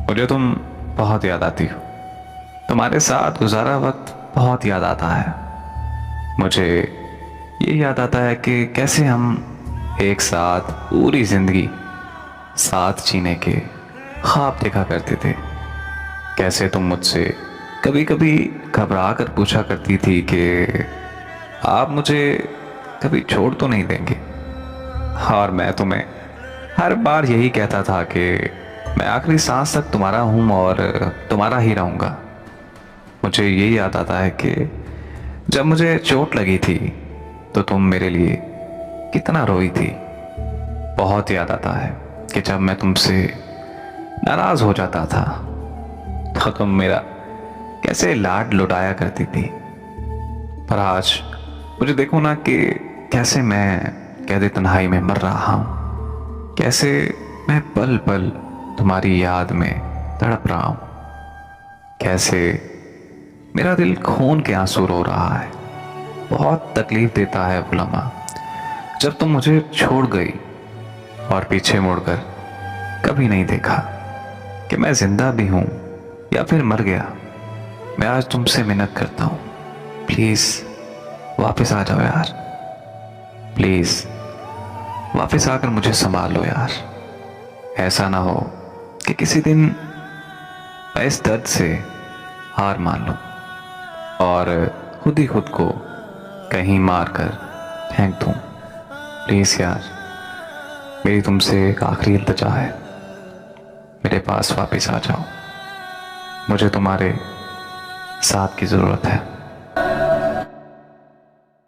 मुझे तुम बहुत याद आती हो। तुम्हारे साथ गुजारा वक्त बहुत याद आता है। मुझे ये याद आता है कि कैसे हम एक साथ पूरी जिंदगी साथ जीने के ख्वाब देखा करते थे। कैसे तुम मुझसे कभी कभी घबरा कर पूछा करती थी कि आप मुझे कभी छोड़ तो नहीं देंगे। और मैं तुम्हें हर बार यही कहता था कि मैं आखिरी सांस तक तुम्हारा हूं और तुम्हारा ही रहूंगा। मुझे ये याद आता है कि जब मुझे चोट लगी थी तो तुम मेरे लिए कितना रोई थी। बहुत याद आता है कि जब मैं तुमसे नाराज हो जाता था तो तुम मेरा कैसे लाड लुटाया करती थी। पर आज मुझे देखो ना कि कैसे मैं कैदे तन्हाई में मर रहा हूं। कैसे मैं पल पल तुम्हारी याद में तड़प रहा हूं। कैसे मेरा दिल खून के आंसू रो रहा है। बहुत तकलीफ देता है वो लम्हा जब तुम मुझे छोड़ गई और पीछे मुड़कर कभी नहीं देखा कि मैं जिंदा भी हूं या फिर मर गया। मैं आज तुमसे मिन्नत करता हूं, प्लीज वापस आ जाओ यार। प्लीज वापस आकर मुझे संभाल लो यार। ऐसा ना हो कि किसी दिन मैं इस दर्द से हार मान लूं और खुद ही खुद को कहीं मार कर फेंक दूं। प्लीज यार, मेरी तुमसे एक आखिरी इल्तिजा है, मेरे पास वापस आ जाओ। मुझे तुम्हारे साथ की जरूरत है।